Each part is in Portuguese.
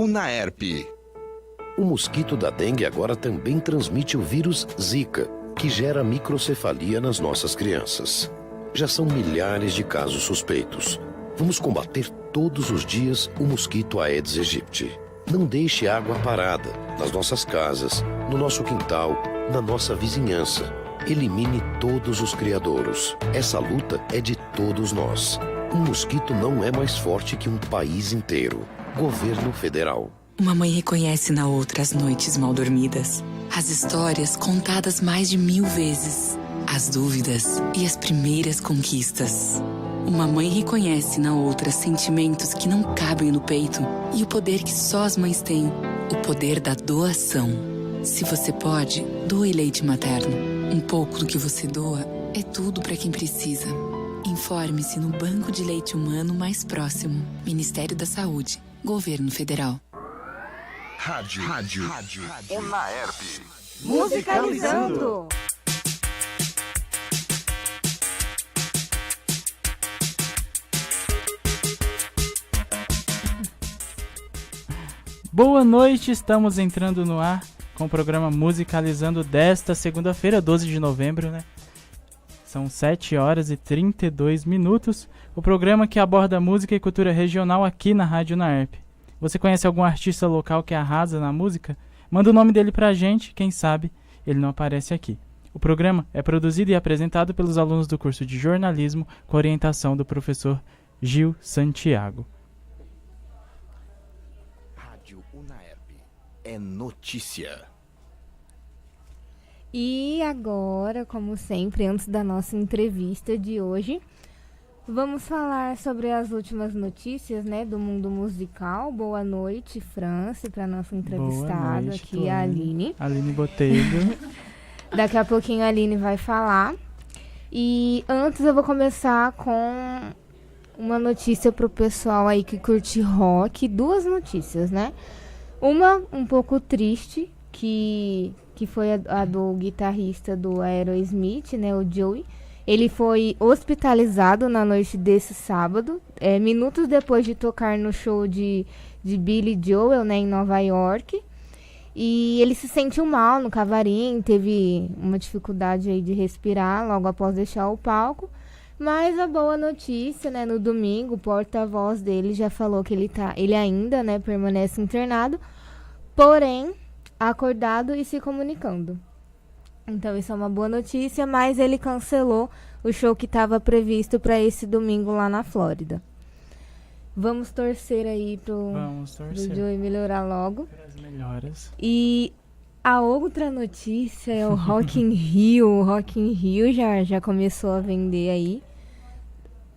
Unaerp. O mosquito da dengue agora também transmite o vírus Zika, que gera microcefalia nas nossas crianças. Já são milhares de casos suspeitos. Vamos combater todos os dias o mosquito Aedes aegypti. Não deixe água parada nas nossas casas, no nosso quintal, na nossa vizinhança. Elimine todos os criadouros. Essa luta é de todos nós. Um mosquito não é mais forte que um país inteiro. Governo Federal. Uma mãe reconhece na outra as noites mal dormidas, as histórias contadas mais de 1000 vezes, as dúvidas e as primeiras conquistas. Uma mãe reconhece na outra sentimentos que não cabem no peito e o poder que só as mães têm, o poder da doação. Se você pode, doe leite materno. Um pouco do que você doa é tudo para quem precisa. Informe-se no banco de leite humano mais próximo. Ministério da Saúde. Governo Federal. Rádio. Unaerp. Musicalizando. Boa noite, estamos entrando no ar com o programa Musicalizando desta segunda-feira, 12 de novembro, né? São 7 horas e 32 minutos. O programa que aborda música e cultura regional aqui na Rádio Unaerp. Você conhece algum artista local que arrasa na música? Manda o nome dele pra gente, quem sabe ele não aparece aqui. O programa é produzido e apresentado pelos alunos do curso de jornalismo com orientação do professor Gil Santiago. Rádio Unaerp. É notícia. E agora, como sempre, antes da nossa entrevista de hoje, vamos falar sobre as últimas notícias, né, do mundo musical. Boa noite, França, para nossa entrevistada noite, aqui, Tuane. a Aline. Aline Botelho. Daqui a pouquinho a Aline vai falar. E antes eu vou começar com uma notícia pro pessoal aí que curte rock. 2 notícias, né? Uma um pouco triste, que foi a do guitarrista do Aerosmith, né, o Joey. Ele foi hospitalizado na noite desse sábado, minutos depois de tocar no show de Billy Joel, né, em Nova York. E ele se sentiu mal no camarim, teve uma dificuldade aí de respirar logo após deixar o palco. Mas a boa notícia, né, no domingo, o porta-voz dele já falou que ele ainda, né, permanece internado, porém acordado e se comunicando. Então isso é uma boa notícia, mas ele cancelou o show que estava previsto para esse domingo lá na Flórida. Vamos torcer aí pro Joey melhorar logo. As melhoras. E a outra notícia é o Rock in Rio. O Rock in Rio já começou a vender aí.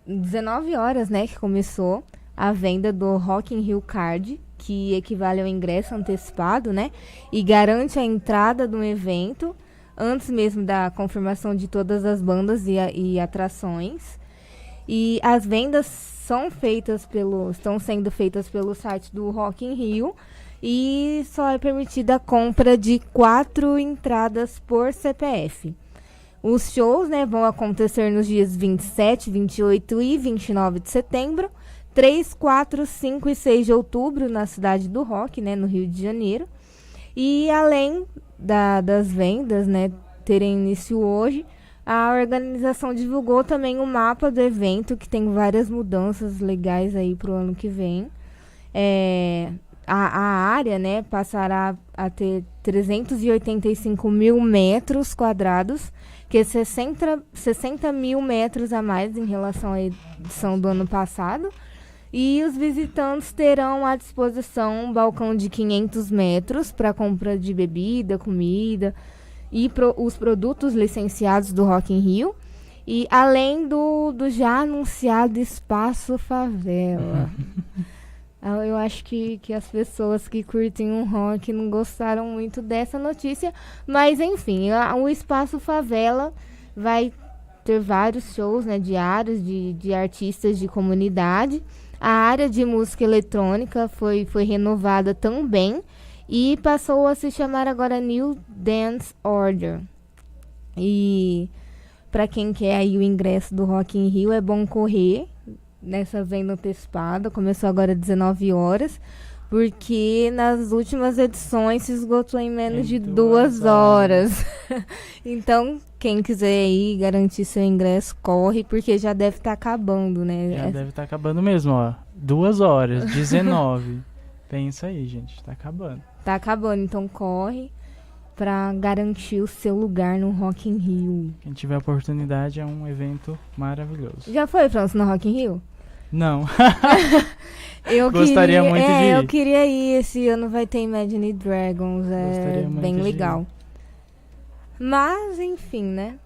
19 horas, né, que começou a venda do Rock in Rio Card, que equivale ao ingresso antecipado, né, e garante a entrada do evento antes mesmo da confirmação de todas as bandas e atrações. E as vendas estão sendo feitas pelo site do Rock in Rio e só é permitida a compra de 4 entradas por CPF. Os shows, né, vão acontecer nos dias 27, 28 e 29 de setembro, 3, 4, 5 e 6 de outubro na Cidade do Rock, né, no Rio de Janeiro. E além das vendas, né, terem início hoje, a organização divulgou também o mapa do evento, que tem várias mudanças legais aí para o ano que vem. A área, né, passará a ter 385 mil metros quadrados, que é 60 mil metros a mais em relação à edição do ano passado. E os visitantes terão à disposição um balcão de 500 metros para compra de bebida, comida e os produtos licenciados do Rock in Rio. E além do já anunciado Espaço Favela. Eu acho que as pessoas que curtem um rock não gostaram muito dessa notícia. Mas, enfim, o Espaço Favela vai ter vários shows, né, diários de artistas de comunidade. A área de música eletrônica foi renovada também e passou a se chamar agora New Dance Order. E para quem quer aí o ingresso do Rock in Rio, é bom correr nessa venda antecipada. Começou agora às 19 horas, porque nas últimas edições se esgotou em menos de 2 horas. Então, quem quiser ir garantir seu ingresso, corre, porque já deve estar acabando, né? Já deve estar acabando mesmo, ó. 2 horas, 19. Pensa aí, gente, tá acabando. Tá acabando, então corre pra garantir o seu lugar no Rock in Rio. Quem tiver oportunidade, é um evento maravilhoso. Já foi, França, no Rock in Rio? Não. Gostaria muito de ir. Eu queria ir. Esse ano vai ter Imagine Dragons. Gostaria É muito bem de legal. Mas, enfim, né?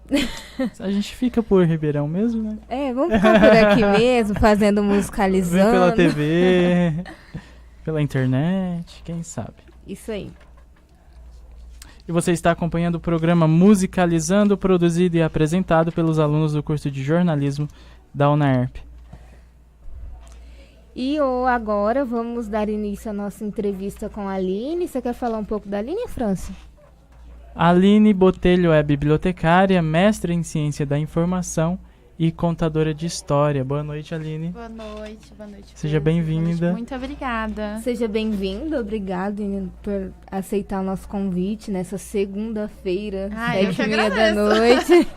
A gente fica por Ribeirão mesmo, né? Vamos ficar por aqui mesmo, fazendo musicalizando. Vem pela TV, pela internet, quem sabe. Isso aí. E você está acompanhando o programa Musicalizando, produzido e apresentado pelos alunos do curso de jornalismo da UNAERP. E agora vamos dar início à nossa entrevista com a Aline. Você quer falar um pouco da Aline, França? Aline Botelho é bibliotecária, mestre em ciência da informação e contadora de história. Boa noite, Aline. Boa noite, boa noite. Seja bem-vinda. Muito obrigada. Seja bem-vinda, obrigada por aceitar o nosso convite nessa segunda-feira, 7h30 da noite.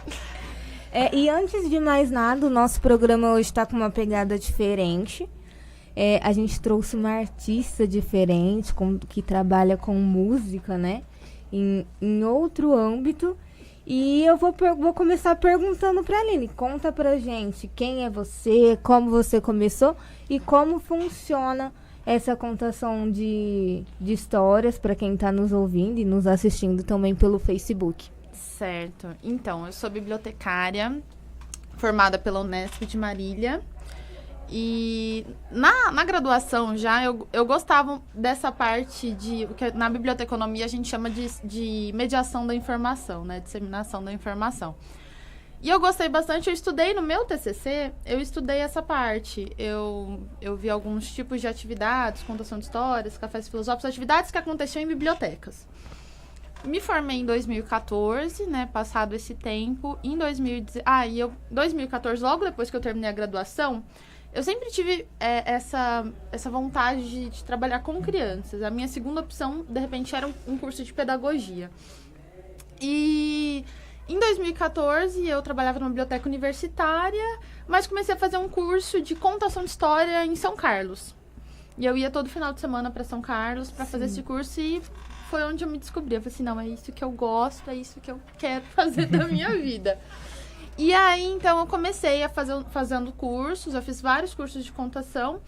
E antes de mais nada, o nosso programa hoje está com uma pegada diferente. A gente trouxe uma artista diferente, que trabalha com música, né? Em outro âmbito. E eu vou começar perguntando pra Aline. Conta pra gente quem é você, como você começou e como funciona essa contação de histórias para quem tá nos ouvindo e nos assistindo também pelo Facebook. Certo. Então, eu sou bibliotecária, formada pela Unesp de Marília. E na graduação já eu gostava dessa parte de o que na biblioteconomia a gente chama de mediação da informação, né? Disseminação da informação. E eu gostei bastante, eu estudei no meu TCC, eu estudei essa parte. Eu vi alguns tipos de atividades, contação de histórias, cafés filosóficos, atividades que aconteciam em bibliotecas. Me formei em 2014, né? Passado esse tempo, em 2014, logo depois que eu terminei a graduação, eu sempre tive essa vontade de trabalhar com crianças. A minha segunda opção, de repente, era um curso de pedagogia. E em 2014, eu trabalhava numa biblioteca universitária, mas comecei a fazer um curso de contação de história em São Carlos. E eu ia todo final de semana para São Carlos para fazer esse curso e foi onde eu me descobri. Eu falei assim, não, é isso que eu gosto, é isso que eu quero fazer da minha vida. E aí, então, eu comecei fazendo cursos, eu fiz vários cursos de contação,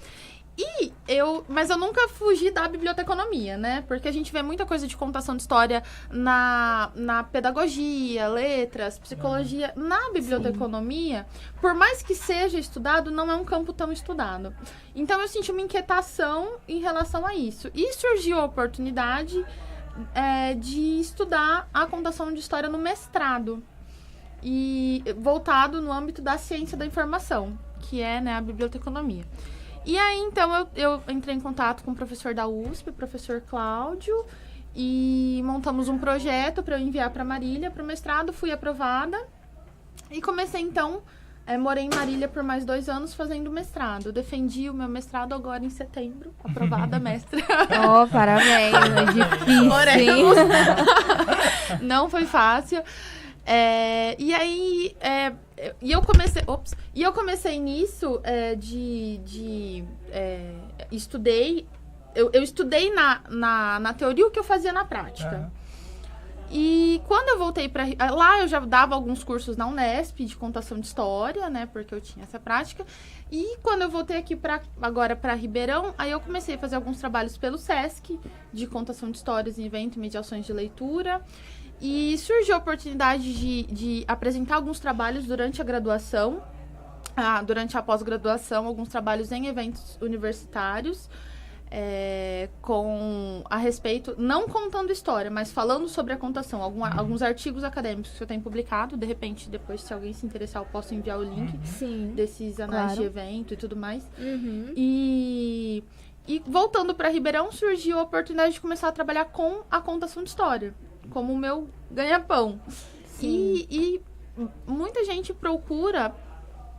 mas eu nunca fugi da biblioteconomia, né? Porque a gente vê muita coisa de contação de história na pedagogia, letras, psicologia. Na biblioteconomia, por mais que seja estudado, não é um campo tão estudado. Então, eu senti uma inquietação em relação a isso. E surgiu a oportunidade de estudar a contação de história no mestrado. E voltado no âmbito da ciência da informação, que é, né, a biblioteconomia. E aí, então, eu entrei em contato com o professor da USP, o professor Cláudio, e montamos um projeto para eu enviar para Marília, para o mestrado, fui aprovada, e comecei, então, morei em Marília por mais 2 anos fazendo mestrado. Eu defendi o meu mestrado agora em setembro, aprovada, mestra. Oh, parabéns, é difícil, hein? Não foi fácil. E aí, eu comecei nisso estudei, eu estudei na teoria o que eu fazia na prática. E quando eu voltei lá, eu já dava alguns cursos na Unesp de contação de história, né, porque eu tinha essa prática. E quando eu voltei aqui agora para Ribeirão, aí eu comecei a fazer alguns trabalhos pelo SESC, de contação de histórias em evento e mediações de leitura. E surgiu a oportunidade de apresentar alguns trabalhos durante a graduação, durante a pós-graduação, alguns trabalhos em eventos universitários, a respeito, não contando história, mas falando sobre a contação. Alguns artigos acadêmicos que eu tenho publicado, de repente, depois, se alguém se interessar, eu posso enviar o link desses anais de evento e tudo mais. Uhum. E voltando para Ribeirão, surgiu a oportunidade de começar a trabalhar com a contação de história, como o meu ganha-pão. E muita gente procura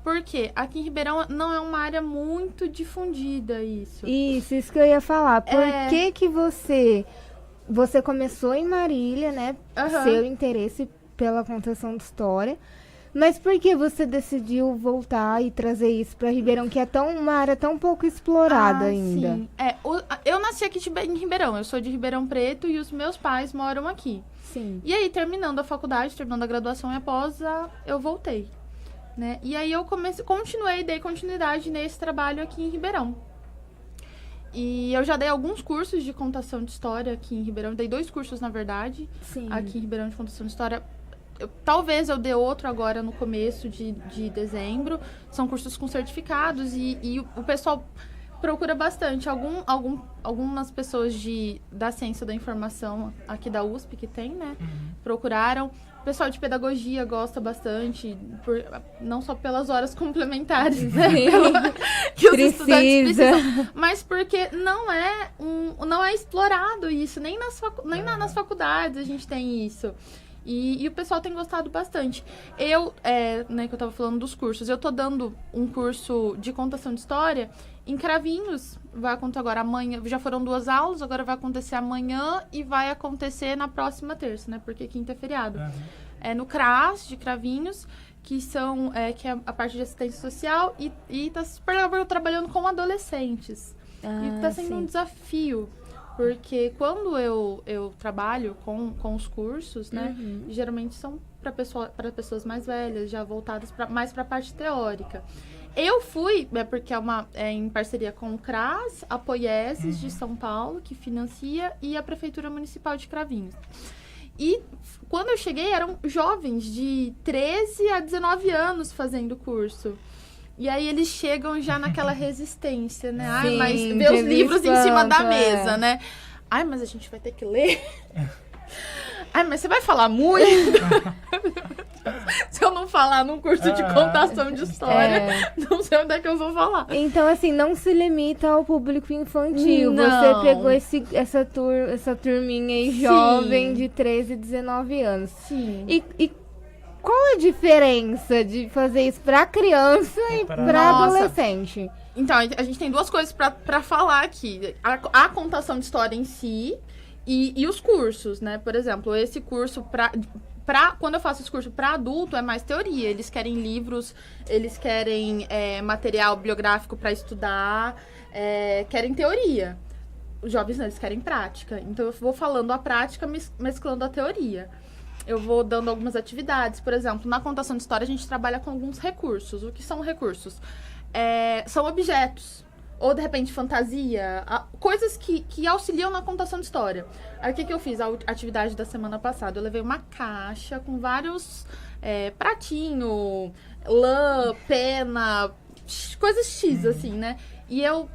Porque aqui em Ribeirão não é uma área muito difundida isso. Isso que eu ia falar. Por É. que você começou em Marília, né? Aham. Seu interesse pela contação de história. Mas por que você decidiu voltar e trazer isso pra Ribeirão, que é uma área tão pouco explorada ainda? Sim. Eu nasci aqui em Ribeirão, eu sou de Ribeirão Preto e os meus pais moram aqui. Sim. E aí, terminando a faculdade, terminando a graduação e após, eu voltei. Né? E aí eu dei continuidade nesse trabalho aqui em Ribeirão. E eu já dei alguns cursos de contação de história aqui em Ribeirão. Dei 2 cursos, na verdade, Sim. aqui em Ribeirão de contação de história. Talvez eu dê outro agora no começo de dezembro. São cursos com certificados e o pessoal procura bastante. Algumas pessoas da ciência da informação aqui da USP que tem, né? Procuraram. O pessoal de pedagogia gosta bastante, não só pelas horas complementares, né? Que os estudantes precisam, mas porque não é explorado isso, nem nas faculdades a gente tem isso. E o pessoal tem gostado bastante. Né, que eu tava falando dos cursos, eu tô dando um curso de contação de história em Cravinhos. Vai acontecer agora amanhã, já foram 2 aulas, agora vai acontecer amanhã e vai acontecer na próxima terça, né? Porque quinta é feriado. É no CRAS de Cravinhos, que é a parte de assistência social e tá super legal trabalhando com adolescentes. E tá sendo um desafio. Porque quando eu trabalho com os cursos, né, geralmente são para pessoas mais velhas, já voltadas mais para a parte teórica. Eu fui, porque é em parceria com o CRAS, a Poieses de São Paulo, que financia, e a Prefeitura Municipal de Cravinhos. E quando eu cheguei, eram jovens de 13 a 19 anos fazendo curso. E aí eles chegam já naquela resistência, né? Sim, Mas ver os livros em cima da mesa, é. né? Ai, mas a gente vai ter que ler. Ai, mas você vai falar muito? Se eu não falar num curso de contação de história, não sei onde é que eu vou falar. Então, assim, não se limita ao público infantil. Não. Você pegou essa turminha aí jovem de 13, 19 anos. Sim. E qual a diferença de fazer isso pra criança e pra Nossa. adolescente? Então, a gente tem 2 coisas pra falar aqui. A contação de história em si e os cursos, né? Por exemplo, esse curso quando eu faço esse curso para adulto, é mais teoria. Eles querem livros, eles querem material bibliográfico para estudar, querem teoria. Os jovens não, eles querem prática. Então, eu vou falando a prática, mesclando a teoria. Eu vou dando algumas atividades. Por exemplo, na contação de história, a gente trabalha com alguns recursos. O que são recursos? São objetos. Ou, de repente, fantasia. Coisas que auxiliam na contação de história. Aí, o que eu fiz? A atividade da semana passada. Eu levei uma caixa com vários pratinho, lã, pena, coisas X, assim, né? E eu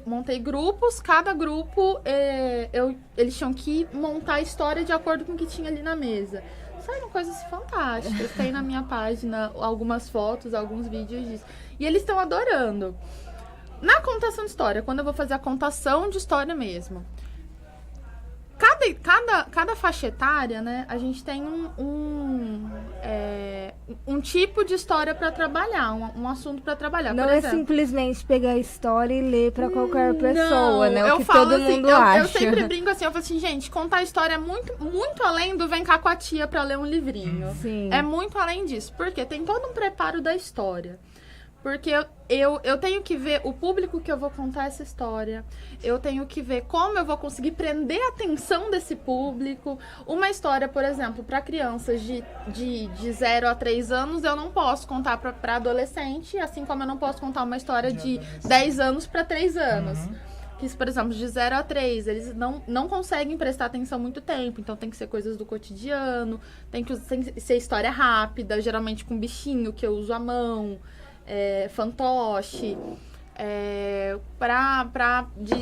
montei grupos. Cada grupo, eles tinham que montar a história de acordo com o que tinha ali na mesa. Saíram coisas fantásticas. Tem na minha página algumas fotos, alguns vídeos disso. E eles estão adorando. Na contação de história, quando eu vou fazer a contação de história mesmo, cada faixa etária, né, a gente tem um tipo de história para trabalhar, um assunto para trabalhar. Não por é exemplo, simplesmente pegar a história e ler pra qualquer pessoa, não, né? O eu que falo todo assim, mundo eu acha. sempre brinco assim, eu falo assim, gente, contar história é muito, muito além do vem cá com a tia pra ler um livrinho. Sim. É muito além disso, porque tem todo um preparo da história. Porque eu tenho que ver o público que eu vou contar essa história. Eu tenho que ver como eu vou conseguir prender a atenção desse público. Uma história, por exemplo, para crianças de 0 a 3 anos, eu não posso contar para adolescente, assim como eu não posso contar uma história de 10 anos para 3 anos. Que, por exemplo, de 0 a 3, eles não conseguem prestar atenção muito tempo. Então, tem que ser coisas do cotidiano, tem que ser história rápida, geralmente com bichinho que eu uso à mão. Fantoche,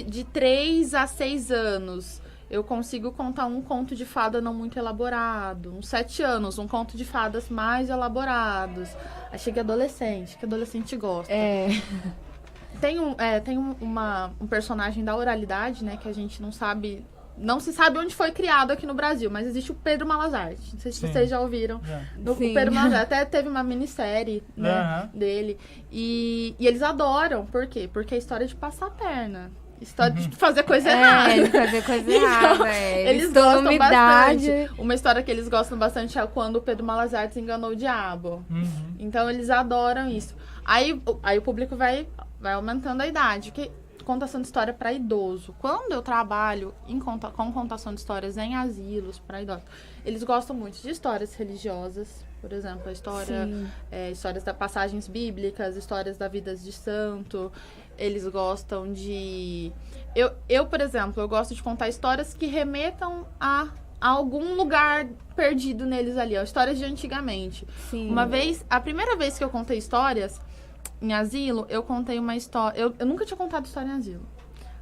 de 3 a 6 anos, eu consigo contar um conto de fada não muito elaborado. Uns 7 anos, um conto de fadas mais elaborados. Aí chega adolescente, que adolescente gosta. Tem um personagem da oralidade, né, que a gente não sabe Não se sabe onde foi criado aqui no Brasil, mas existe o Pedro Malazarte. Não sei se Sim. vocês já ouviram. O Sim. Pedro Malazarte até teve uma minissérie, né, Aham. dele. E eles adoram. Por quê? Porque é história de passar a perna. História de fazer coisa errada. De fazer coisa Então, errada. eles estão gostam numa idade. bastante. Uma história que eles gostam bastante é quando o Pedro Malazarte enganou o diabo. Uhum. Então eles adoram isso. Aí o público vai aumentando a idade. Que contação de história para idoso. Quando eu trabalho com contação de histórias em asilos para idosos, eles gostam muito de histórias religiosas. Por exemplo, Sim. histórias das passagens bíblicas, histórias da vida de santo. Eles gostam de... Eu, por exemplo, eu gosto de contar histórias que remetam a algum lugar perdido neles ali. Ó, histórias de antigamente. Sim. Uma vez, a primeira vez que eu contei histórias em asilo, eu contei uma história... Eu nunca tinha contado história em asilo.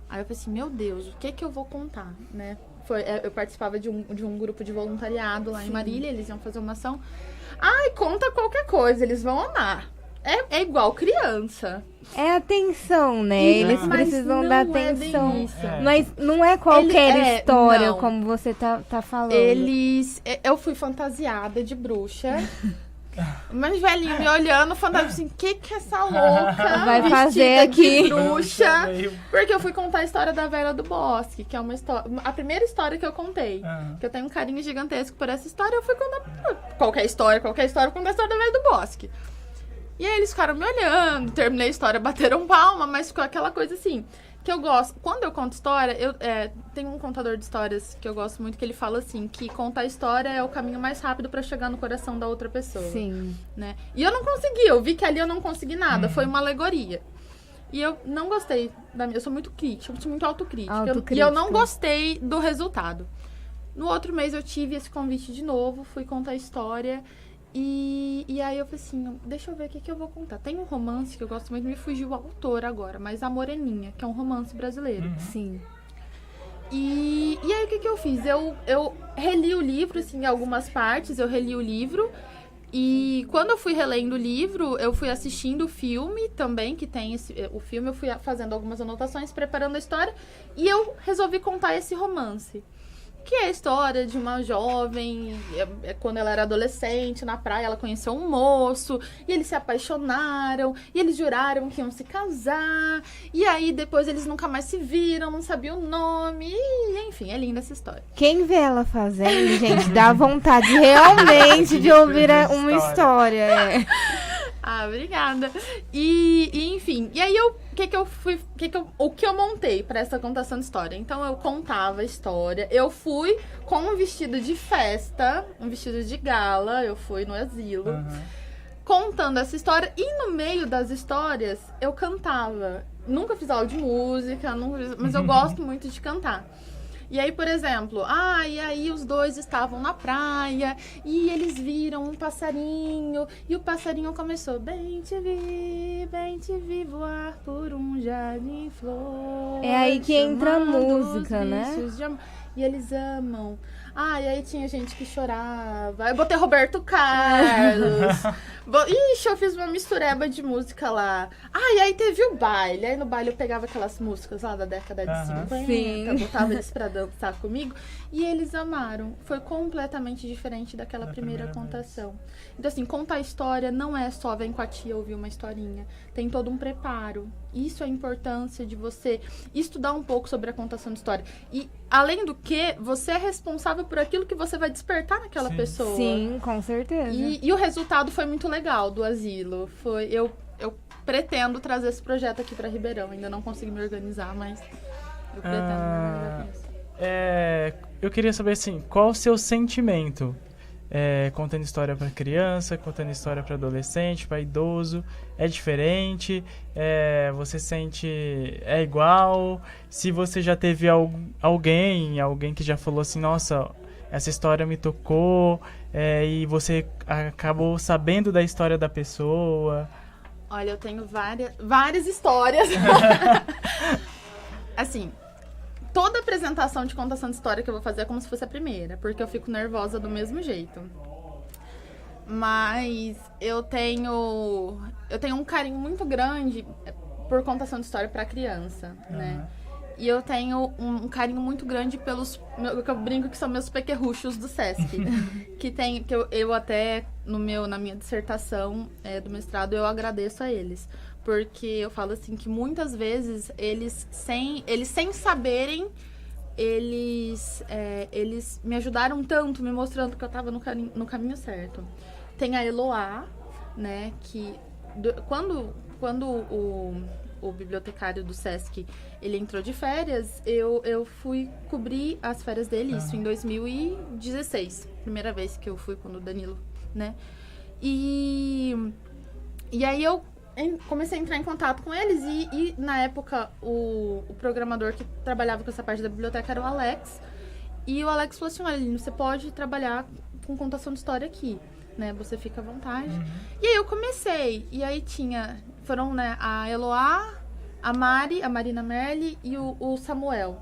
Aí eu falei assim, meu Deus, o que eu vou contar, né? Eu participava de um grupo de voluntariado lá em Marília, eles iam fazer uma ação. Ai, conta qualquer coisa, eles vão amar. É igual criança. É atenção, né? Isso, Eles mas precisam não da é bem atenção. isso. Mas não é qualquer história, não. como você tá falando. Eu fui fantasiada de bruxa. Mas velhinho me olhando, fantasma assim, que essa louca Vai vestida fazer aqui? de bruxa? Porque eu fui contar a história da Vera do Bosque, que é uma história, a primeira história que eu contei. Que eu tenho um carinho gigantesco por essa história. Eu fui contar qualquer história, eu contar a história da Vera do Bosque. E aí eles ficaram me olhando, terminei a história, bateram palma, mas ficou aquela coisa assim, que eu gosto. Quando eu conto história, tem um contador de histórias que eu gosto muito, que ele fala assim, que contar história é o caminho mais rápido pra chegar no coração da outra pessoa. Sim. Né? E eu não consegui, eu vi que ali eu não consegui nada, foi uma alegoria. E eu não gostei eu sou muito crítica, eu sou muito autocrítica. E eu não gostei do resultado. No outro mês eu tive esse convite de novo, fui contar a história. E aí eu falei assim, deixa eu ver o que eu vou contar. Tem um romance que eu gosto muito, me fugiu o autor agora, mas A Moreninha, que é um romance brasileiro. Sim. E aí o que eu fiz? Eu reli o livro, assim, em algumas partes, eu reli o livro. E quando eu fui relendo o livro, eu fui assistindo o filme também, que tem o filme, eu fui fazendo algumas anotações, preparando a história. E eu resolvi contar esse romance. Que é a história de uma jovem, quando ela era adolescente, na praia, ela conheceu um moço, e eles se apaixonaram, e eles juraram que iam se casar, e aí depois eles nunca mais se viram, não sabiam o nome, e enfim, é linda essa história. Quem vê ela fazendo, gente, dá vontade realmente de ouvir uma história. Ah, obrigada. E enfim, e aí o que eu montei pra essa contação de história? Então eu contava a história, eu fui com um vestido de festa, um vestido de gala, eu fui no asilo, contando essa história, e no meio das histórias eu cantava. Nunca fiz aula de música, mas eu gosto muito de cantar. E aí, por exemplo, e aí os dois estavam na praia e eles viram um passarinho e o passarinho começou: bem te vi voar por um jardim flor. É aí que entra a chamando música, os né? bichos de E eles amam. E aí tinha gente que chorava. Eu botei Roberto Carlos. Ixi, eu fiz uma mistureba de música lá. E aí teve o baile. Aí no baile eu pegava aquelas músicas lá da década de 50. Sim. Botava eles pra dançar comigo. E eles amaram. Foi completamente diferente daquela primeira contação. Então, assim, contar a história não é só vem com a tia ouvir uma historinha. Tem todo um preparo. Isso é a importância de você estudar um pouco sobre a contação de história. E, além do que, você é responsável por aquilo que você vai despertar naquela pessoa. Sim, com certeza. E o resultado foi muito legal do asilo. Eu pretendo trazer esse projeto aqui para Ribeirão. Ainda não consegui me organizar, mas eu pretendo me organizar com isso. Eu queria saber, assim, qual o seu sentimento? Contando história para criança, contando história para adolescente, para idoso, é diferente? Você sente igual? Se você já teve alguém que já falou assim, nossa, essa história me tocou, e você acabou sabendo da história da pessoa? Olha, eu tenho várias histórias. Assim, toda apresentação de contação de história que eu vou fazer é como se fosse a primeira, porque eu fico nervosa do mesmo jeito. Mas eu tenho um carinho muito grande por contação de história para criança, né? E eu tenho um carinho muito grande pelos... que eu brinco que são meus pequerruchos do Sesc. que eu até, na minha dissertação do mestrado, eu agradeço a eles. Porque eu falo assim, que muitas vezes eles sem saberem, eles me ajudaram tanto, me mostrando que eu estava no caminho certo. Tem a Eloá, né, que quando o bibliotecário do Sesc, ele entrou de férias, eu fui cobrir as férias dele, isso em 2016. Primeira vez que eu fui quando o Danilo, né? E aí eu comecei a entrar em contato com eles e na época o programador que trabalhava com essa parte da biblioteca era o Alex. E o Alex falou assim, olha, você pode trabalhar com contação de história aqui, né? Você fica à vontade. E aí eu comecei. E aí foram, né, a Eloá, a Marina Merli e o Samuel.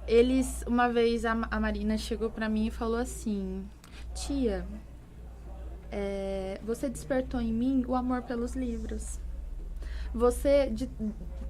Eles, uma vez, a Marina chegou pra mim e falou assim, tia, você despertou em mim o amor pelos livros.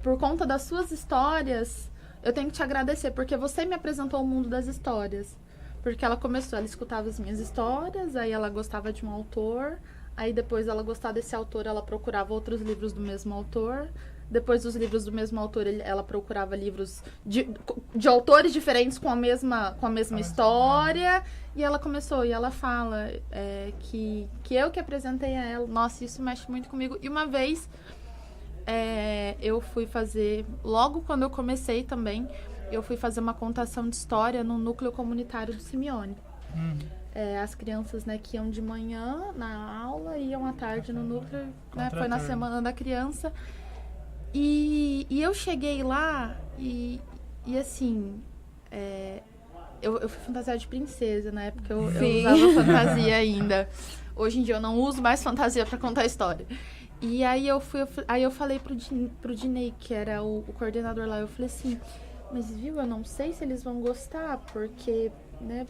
Por conta das suas histórias, eu tenho que te agradecer, porque você me apresentou o mundo das histórias. Porque ela escutava as minhas histórias, aí ela gostava de um autor, aí depois ela gostava desse autor, ela procurava outros livros do mesmo autor, depois dos livros do mesmo autor, ela procurava livros de autores diferentes com a mesma história, e ela começou, e ela fala que eu que apresentei a ela. Nossa, isso mexe muito comigo. E uma vez, eu fui fazer, logo quando eu comecei também, eu fui fazer uma contação de história no núcleo comunitário do Simeone. As crianças, né, que iam de manhã na aula e iam à tarde no núcleo, né, foi na Semana da Criança. E eu cheguei lá e assim, eu fui fantasiada de princesa, na época eu usava fantasia ainda. Hoje em dia eu não uso mais fantasia para contar história. E aí eu falei pro Dinei, que era o coordenador lá, eu falei assim, mas viu, eu não sei se eles vão gostar, porque, né,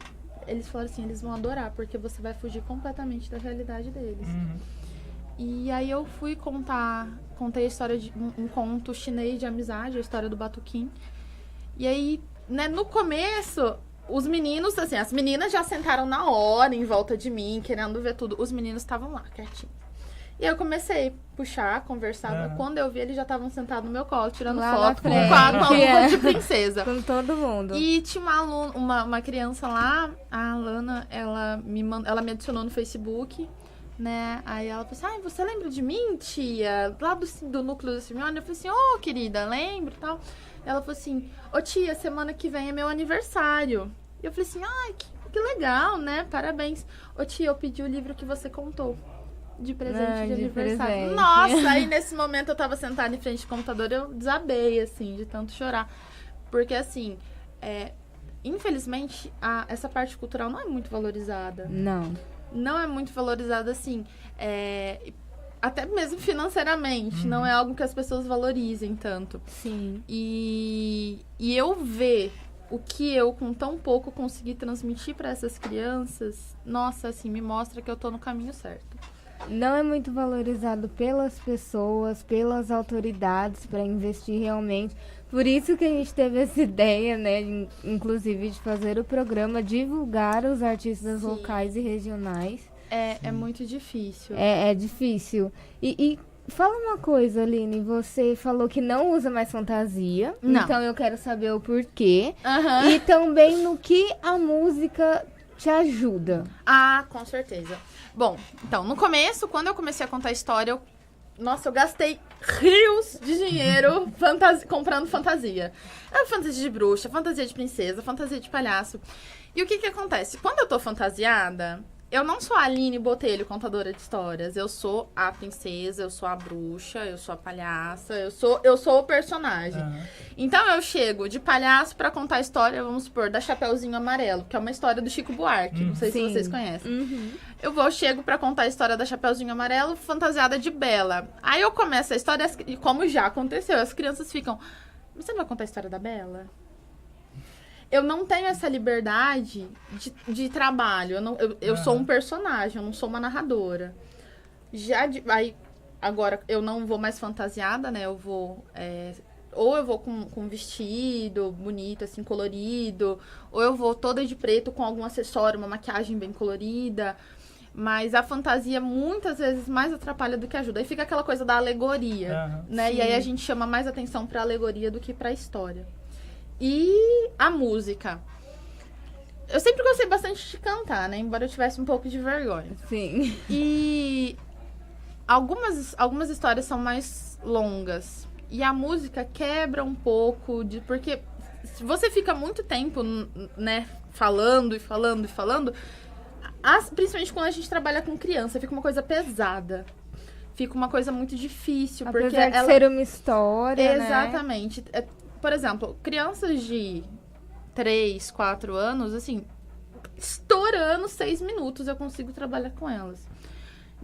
eles falaram assim, eles vão adorar, porque você vai fugir completamente da realidade deles. E aí eu fui contei a história de um conto chinês de amizade, a história do Batuquim. E aí, né, no começo, os meninos, assim, as meninas já sentaram na hora em volta de mim, querendo ver tudo. Os meninos estavam lá, quietinhos. E aí eu comecei a puxar, conversar. Quando eu vi, eles já estavam sentados no meu colo, tirando lá foto com a luva de princesa. Com todo mundo. E tinha uma criança lá, a Alana, ela me adicionou no Facebook, né? Aí ela falou assim, você lembra de mim, tia? Lá do núcleo do Simeone? Eu falei assim, querida, lembro e tal. Ela falou assim, tia, semana que vem é meu aniversário. E eu falei assim, que legal, né? Parabéns. Tia, eu pedi o livro que você contou. De presente de aniversário. Presente. Nossa, aí nesse momento eu tava sentada em frente ao computador, eu desabei, assim, de tanto chorar. Porque, assim, infelizmente, essa parte cultural não é muito valorizada. Não é muito valorizada, assim, até mesmo financeiramente. Não é algo que as pessoas valorizem tanto. Sim. E eu ver o que eu, com tão pouco, consegui transmitir para essas crianças, nossa, assim, me mostra que eu tô no caminho certo. Não é muito valorizado pelas pessoas, pelas autoridades para investir realmente. Por isso que a gente teve essa ideia, né, inclusive de fazer o programa, divulgar os artistas locais e regionais. É muito difícil. É difícil. E fala uma coisa, Aline, você falou que não usa mais fantasia. Não. Então eu quero saber o porquê. Uhum. E também no que a música te ajuda. Com certeza. Bom, então, no começo, quando eu comecei a contar a história, eu gastei rios de dinheiro comprando fantasia. Fantasia de bruxa, fantasia de princesa, fantasia de palhaço. E o que acontece? Quando eu tô fantasiada, eu não sou a Aline Botelho, contadora de histórias. Eu sou a princesa, eu sou a bruxa, eu sou a palhaça, eu sou o personagem. Então eu chego de palhaço pra contar a história, vamos supor, da Chapeuzinho Amarelo, que é uma história do Chico Buarque. Não sei se vocês conhecem. Chego pra contar a história da Chapeuzinho Amarelo, fantasiada de Bela. Aí eu começo a história, e como já aconteceu, as crianças ficam, mas você não vai contar a história da Bela? Eu não tenho essa liberdade de trabalho. Eu sou um personagem, eu não sou uma narradora. Agora, eu não vou mais fantasiada, né? Eu vou ou eu vou com um vestido bonito, assim, colorido, ou eu vou toda de preto com algum acessório, uma maquiagem bem colorida. Mas a fantasia muitas vezes mais atrapalha do que ajuda. Aí fica aquela coisa da alegoria, né? Sim. E aí a gente chama mais atenção pra alegoria do que pra história. E a música. Eu sempre gostei bastante de cantar, né? Embora eu tivesse um pouco de vergonha. Sim. E algumas histórias são mais longas. E a música quebra um pouco, porque se você fica muito tempo, né, falando, principalmente quando a gente trabalha com criança, fica uma coisa pesada. Fica uma coisa muito difícil. Apesar porque de ser uma história, né? Exatamente. Por exemplo, crianças de 3, 4 anos, assim, estourando 6 minutos eu consigo trabalhar com elas.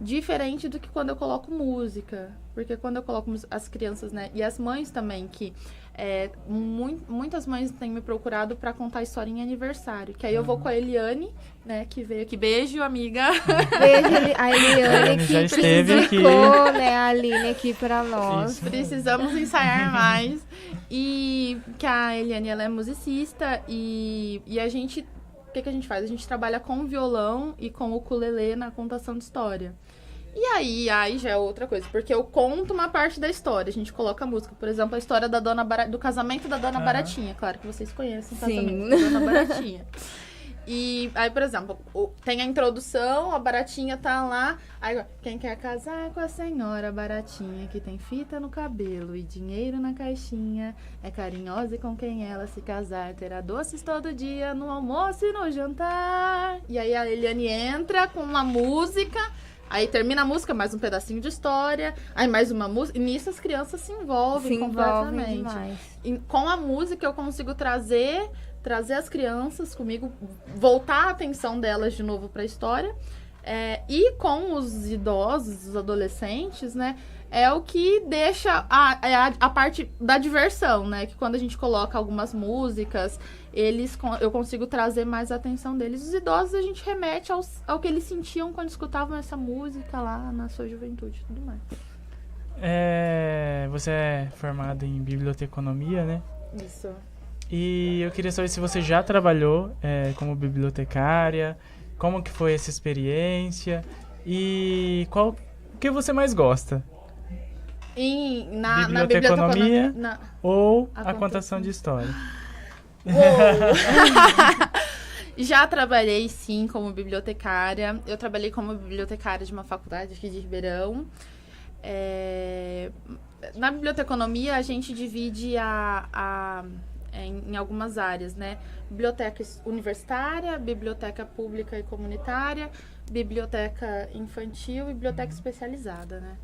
Diferente do que quando eu coloco música. Porque quando eu coloco as crianças, né? E as mães também, que muitas mães têm me procurado pra contar história em aniversário. Que aí eu vou com a Eliane, né? Que veio aqui. Beijo, amiga. Beijo a Eliane Já que esteve aqui. precisou, né, a Aline aqui pra nós. Isso. Precisamos ensaiar mais. E que a Eliane, ela é musicista. E a gente... O que a gente faz? A gente trabalha com o violão e com o ukulele na contação de história. E aí já é outra coisa, porque eu conto uma parte da história, a gente coloca a música. Por exemplo, a história da do casamento da Dona Baratinha. Claro que vocês conhecem o casamento da Dona Baratinha. E aí, por exemplo, tem a introdução, a Baratinha tá lá. Aí, quem quer casar com a senhora Baratinha, que tem fita no cabelo e dinheiro na caixinha, é carinhosa e com quem ela se casar, terá doces todo dia, no almoço e no jantar. E aí a Eliane entra com uma música, aí termina a música, mais um pedacinho de história, aí mais uma música, e nisso as crianças se envolvem completamente. Demais. E com a música eu consigo trazer as crianças comigo, voltar a atenção delas de novo para a história. E com os idosos, os adolescentes, né? É o que deixa a parte da diversão, né? Que quando a gente coloca algumas músicas, eu consigo trazer mais a atenção deles. Os idosos a gente remete ao que eles sentiam quando escutavam essa música lá na sua juventude e tudo mais. Você é formado em biblioteconomia, né? Isso. E eu queria saber se você já trabalhou como bibliotecária, como que foi essa experiência e o que você mais gosta? Na biblioteconomia ou a a contação de história? Já trabalhei, sim, como bibliotecária. Eu trabalhei como bibliotecária de uma faculdade aqui de Ribeirão. Na biblioteconomia, a gente divide em algumas áreas, né? Biblioteca universitária, biblioteca pública e comunitária, biblioteca infantil e biblioteca especializada, né?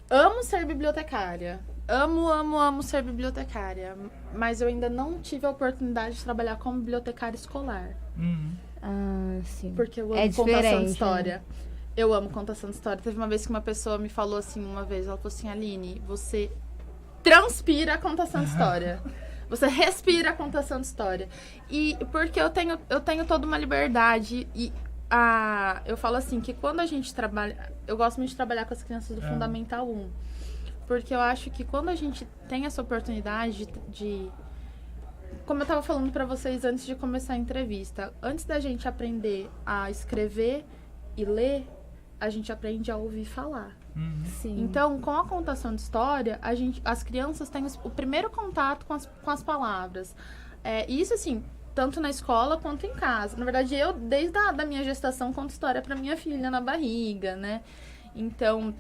Amo ser bibliotecária. Amo ser bibliotecária. Mas eu ainda não tive a oportunidade de trabalhar como bibliotecária escolar. Ah, sim. Porque eu amo É contação diferente, de história. Eu amo contação de história. Teve uma vez que uma pessoa me falou assim, ela falou assim, Aline, você transpira a contação de história. Você respira a contação de história. E porque eu tenho toda uma liberdade. E eu falo assim, que quando a gente trabalha... Eu gosto muito de trabalhar com as crianças do Fundamental 1. Porque eu acho que quando a gente tem essa oportunidade de... Como eu estava falando para vocês antes de começar a entrevista, antes da gente aprender a escrever e ler, a gente aprende a ouvir falar. Sim. Então, com a contação de história, as crianças têm o primeiro contato com as palavras. Isso, assim, tanto na escola quanto em casa. Na verdade, eu, desde a minha gestação, conto história para minha filha na barriga, né? Então,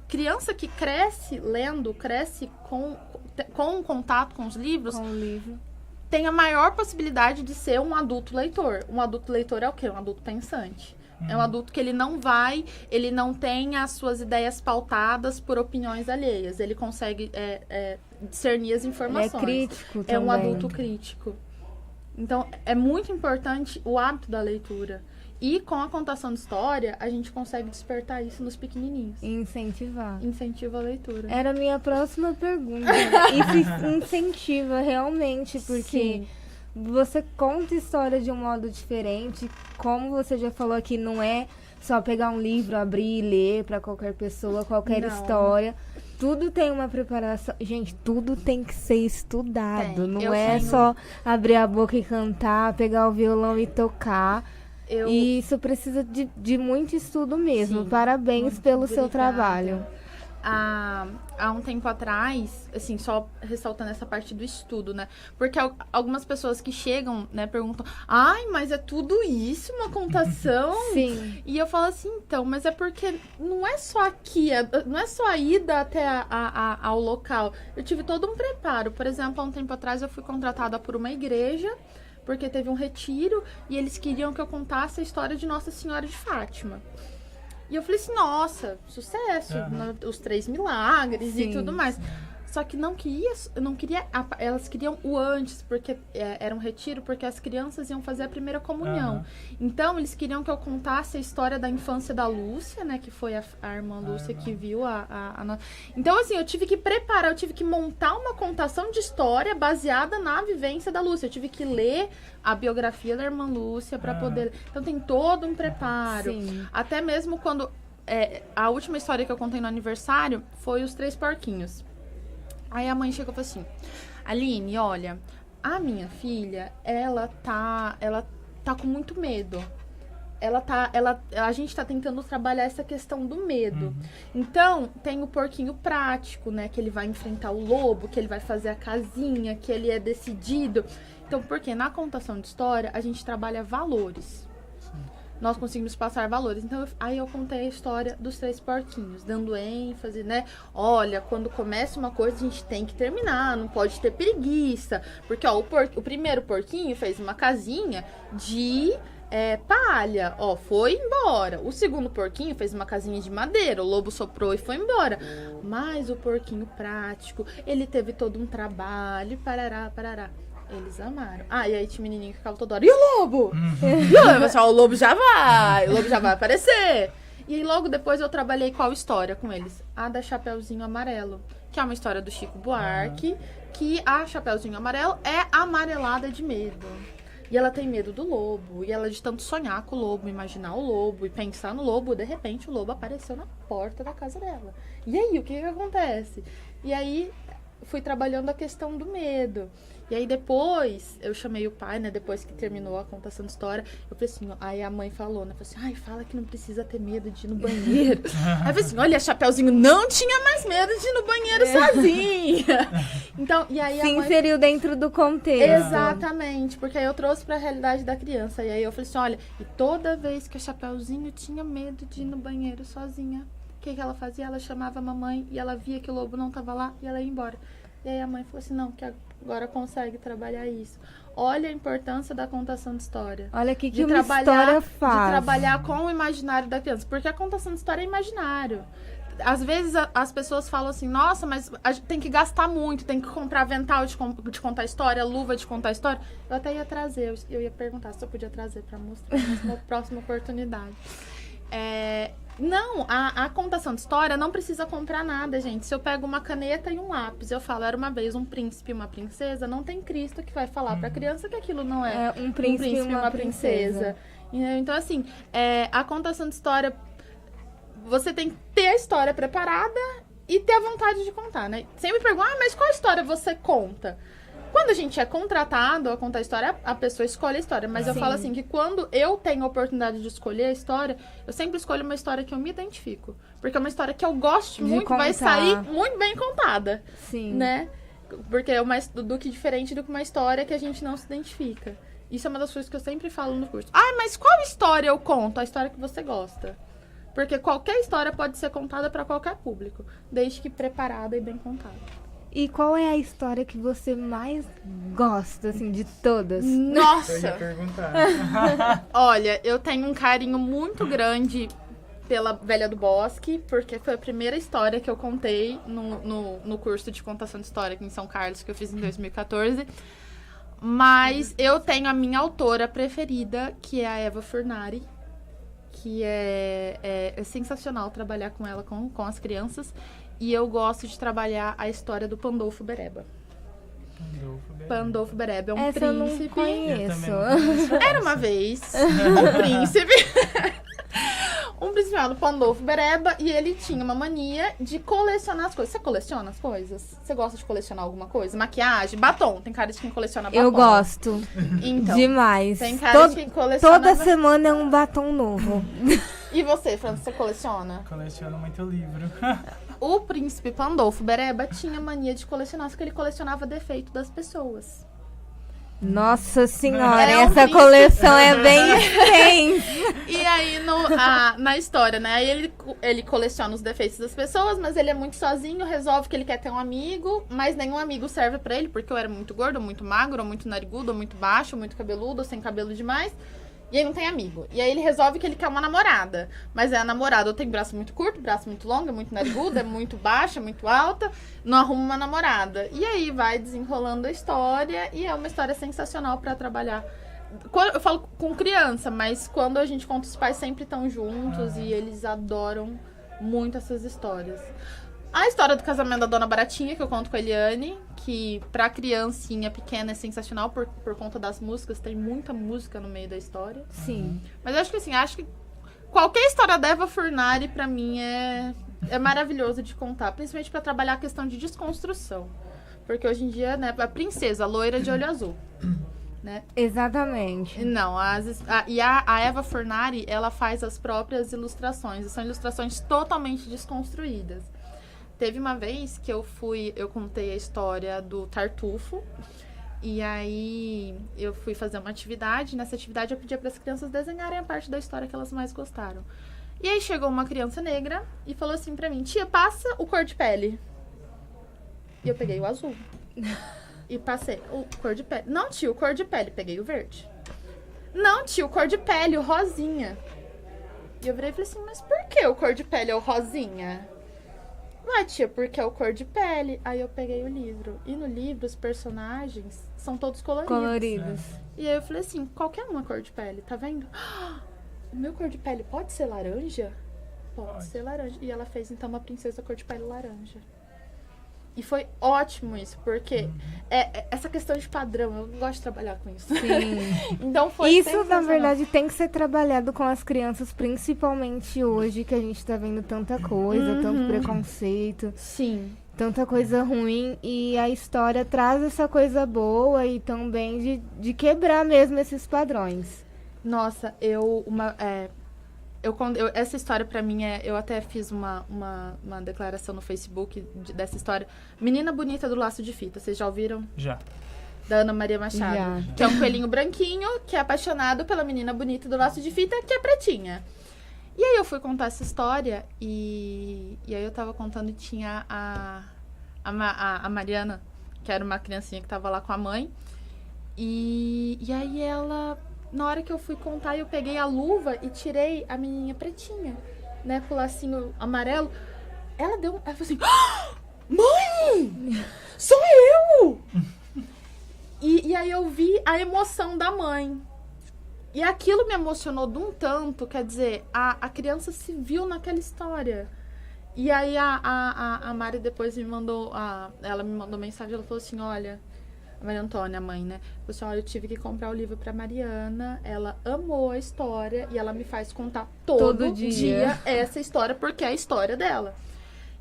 criança que cresce lendo, cresce com contato com os livros, Com o livro. tem a maior possibilidade de ser um adulto leitor. Um adulto leitor é o quê? Um adulto pensante. É um adulto que ele não tem as suas ideias pautadas por opiniões alheias. Ele consegue discernir as informações. Ele é crítico também. É um adulto crítico. Então, é muito importante o hábito da leitura. E com a contação de história, a gente consegue despertar isso nos pequenininhos. Incentivar. Incentiva a leitura. Era a minha próxima pergunta. Isso incentiva realmente, porque... Sim. Você conta história de um modo diferente, como você já falou aqui, não é só pegar um livro, abrir e ler pra qualquer pessoa, qualquer Não. história. Tudo tem uma preparação. Gente, tudo tem que ser estudado. Tem. Não Eu é tenho- só abrir a boca e cantar, pegar o violão e tocar. Eu, E isso precisa de muito estudo mesmo. Sim, Parabéns muito pelo seu obrigada. trabalho. há um tempo atrás, assim, só ressaltando essa parte do estudo, né? Porque algumas pessoas que chegam, né, perguntam, ai, mas é tudo isso, uma contação? Sim. E eu falo assim, então, mas é porque não é só aqui, não é só a ida até ao local. Eu tive todo um preparo. Por exemplo, há um tempo atrás eu fui contratada por uma igreja, porque teve um retiro, e eles queriam que eu contasse a história de Nossa Senhora de Fátima. E eu falei assim, nossa, sucesso, os 3 milagres Sim. e tudo mais. Só que não queria, elas queriam o antes, porque era um retiro, porque as crianças iam fazer a primeira comunhão. Então, eles queriam que eu contasse a história da infância da Lúcia, né, que foi a irmã Lúcia que viu Então, assim, eu tive que preparar, eu tive que montar uma contação de história baseada na vivência da Lúcia. Eu tive que ler a biografia da irmã Lúcia para poder... Então, tem todo um preparo. Sim. Até mesmo quando... a última história que eu contei no aniversário foi os 3 porquinhos. Aí a mãe chegou e falou assim, Aline, olha, a minha filha, ela tá com muito medo. A gente tá tentando trabalhar essa questão do medo. Então, tem o porquinho prático, né? Que ele vai enfrentar o lobo, que ele vai fazer a casinha, que ele é decidido. Então, porque na contação de história, a gente trabalha valores. Nós conseguimos passar valores. Então, aí eu contei a história dos 3 porquinhos, dando ênfase, né? Olha, quando começa uma coisa, a gente tem que terminar, não pode ter preguiça. Porque, ó, o primeiro porquinho fez uma casinha de palha, ó, foi embora. O segundo porquinho fez uma casinha de madeira, o lobo soprou e foi embora. Mas o porquinho prático, ele teve todo um trabalho, parará, parará. Eles amaram. E aí tinha o menininho que ficava toda hora, e o lobo? E o pessoal, o lobo já vai aparecer. E aí logo depois eu trabalhei qual história com eles? A da Chapeuzinho Amarelo, que é uma história do Chico Buarque, que a Chapeuzinho Amarelo é amarelada de medo. E ela tem medo do lobo, e ela de tanto sonhar com o lobo, imaginar o lobo e pensar no lobo, de repente o lobo apareceu na porta da casa dela. E aí, o que acontece? E aí fui trabalhando a questão do medo. E aí depois, eu chamei o pai, né, depois que terminou a contação de história, eu falei assim, ó, aí a mãe falou, né, falou assim, ai, fala que não precisa ter medo de ir no banheiro. Aí eu falei assim, olha, a Chapeuzinho não tinha mais medo de ir no banheiro sozinha. Então, e aí Se a mãe... inseriu dentro do contexto. Exatamente, porque aí eu trouxe pra realidade da criança. E aí eu falei assim, olha, e toda vez que a Chapeuzinho tinha medo de ir no banheiro sozinha, o que ela fazia? Ela chamava a mamãe e ela via que o lobo não tava lá e ela ia embora. E aí a mãe falou assim, não, que agora consegue trabalhar isso. Olha a importância da contação de história. Olha que uma história faz. De trabalhar com o imaginário da criança. Porque a contação de história é imaginário. Às vezes as pessoas falam assim, nossa, mas a gente tem que gastar muito, tem que comprar avental de contar história, luva de contar história. Eu até ia trazer, eu ia perguntar se eu podia trazer pra mostrar na próxima oportunidade. Não, a contação de história não precisa comprar nada, gente. Se eu pego uma caneta e um lápis, eu falo, era uma vez um príncipe e uma princesa, não tem Cristo que vai falar pra criança que aquilo não é um príncipe e uma princesa. Então, assim, a contação de história, você tem que ter a história preparada e ter a vontade de contar, né? Sempre perguntam, mas qual história você conta? Quando a gente é contratado a contar a história, a pessoa escolhe a história. Mas eu falo assim, que quando eu tenho a oportunidade de escolher a história, eu sempre escolho uma história que eu me identifico. Porque é uma história que eu gosto muito, vai sair muito bem contada. Sim. Né? Porque é do que diferente do que uma história que a gente não se identifica. Isso é uma das coisas que eu sempre falo no curso. Mas qual história eu conto? A história que você gosta. Porque qualquer história pode ser contada para qualquer público, desde que preparada e bem contada. E qual é a história que você mais gosta, assim, de todas? Nossa! Eu ia perguntar. Olha, eu tenho um carinho muito grande pela Velha do Bosque, porque foi a primeira história que eu contei no curso de contação de história aqui em São Carlos, que eu fiz em 2014. Mas eu tenho a minha autora preferida, que é a Eva Furnari, que é sensacional trabalhar com ela, com as crianças. E eu gosto de trabalhar a história do Pandolfo Bereba. Pandolfo Bereba é um Essa príncipe. eu não conheço. Era uma vez um príncipe. Um príncipe chamado Pandolfo Bereba, e ele tinha uma mania de colecionar as coisas. Você coleciona as coisas? Você gosta de colecionar alguma coisa? Maquiagem, batom. Tem cara de quem coleciona batom. Eu gosto. Então, Demais. tem cara de quem coleciona... Toda semana é um batom novo. E você, Fran, você coleciona? Coleciono muito livro. O príncipe Pandolfo Bereba tinha mania de colecionar, só que ele colecionava defeito das pessoas. Nossa senhora, É um essa príncipe. coleção é bem extensa. E aí, na história, né? Aí ele coleciona os defeitos das pessoas, mas ele é muito sozinho, resolve que ele quer ter um amigo, mas nenhum amigo serve pra ele, porque eu era muito gordo, ou muito magro, ou muito narigudo, ou muito baixo, ou muito cabeludo, ou sem cabelo demais. E aí não tem amigo. E aí ele resolve que ele quer uma namorada. Mas a namorada ou tem braço muito curto, braço muito longo, é muito nariguda, é muito baixa, muito alta. Não arruma uma namorada. E aí vai desenrolando a história. E é uma história sensacional pra trabalhar. Eu falo com criança, mas quando a gente conta, os pais sempre estão juntos. E eles adoram muito essas histórias. A história do casamento da Dona Baratinha, que eu conto com a Eliane, que pra criancinha pequena é sensacional por conta das músicas, tem muita música no meio da história. Sim. Mas eu acho que assim, qualquer história da Eva Furnari, pra mim, é maravilhoso de contar, principalmente pra trabalhar a questão de desconstrução. Porque hoje em dia, né, a princesa, a loira de olho azul, né? Exatamente. Não, a Eva Furnari, ela faz as próprias ilustrações, e são ilustrações totalmente desconstruídas. Teve uma vez que eu contei a história do Tartufo, e aí eu fui fazer uma atividade. Nessa atividade eu pedi para as crianças desenharem a parte da história que elas mais gostaram. E aí chegou uma criança negra e falou assim pra mim: tia, passa o cor de pele. E eu peguei o azul. E passei o cor de pele. Não, tio, o cor de pele. Peguei o verde. Não, tio, o cor de pele, o rosinha. E eu virei e falei assim: mas por que o cor de pele é o rosinha? Ah, tia, porque é o cor de pele. Aí eu peguei o livro. E no livro, os personagens são todos coloridos. E aí eu falei assim: qualquer uma cor de pele, tá vendo? O meu cor de pele pode ser laranja? Pode ser laranja. E ela fez, então, uma princesa cor de pele laranja. E foi ótimo isso, porque essa questão de padrão, eu não gosto de trabalhar com isso. Sim. Então foi Isso, na sensacional. verdade, tem que ser trabalhado com as crianças, principalmente hoje, que a gente tá vendo tanta coisa, tanto preconceito, Sim. tanta coisa ruim. E a história traz essa coisa boa e também de quebrar mesmo esses padrões. Nossa, essa história pra mim eu até fiz uma declaração no Facebook dessa história. Menina Bonita do Laço de Fita, vocês já ouviram? Já. Da Ana Maria Machado. Já. Que é um coelhinho branquinho que é apaixonado pela menina bonita do Laço de Fita, que é pretinha. E aí eu fui contar essa história e aí eu tava contando e tinha a Mariana, que era uma criancinha que tava lá com a mãe. E aí ela... Na hora que eu fui contar, eu peguei a luva e tirei a menininha pretinha, né, com o lacinho amarelo. Ela falou assim: "Ah, mãe! Sou eu!" E aí eu vi a emoção da mãe. E aquilo me emocionou de um tanto, quer dizer, a criança se viu naquela história. E aí a Mari depois ela me mandou mensagem, ela falou assim: olha... Maria Antônia, a mãe, né? Pessoal, eu tive que comprar o livro pra Mariana. Ela amou a história e ela me faz contar todo dia essa história, porque é a história dela.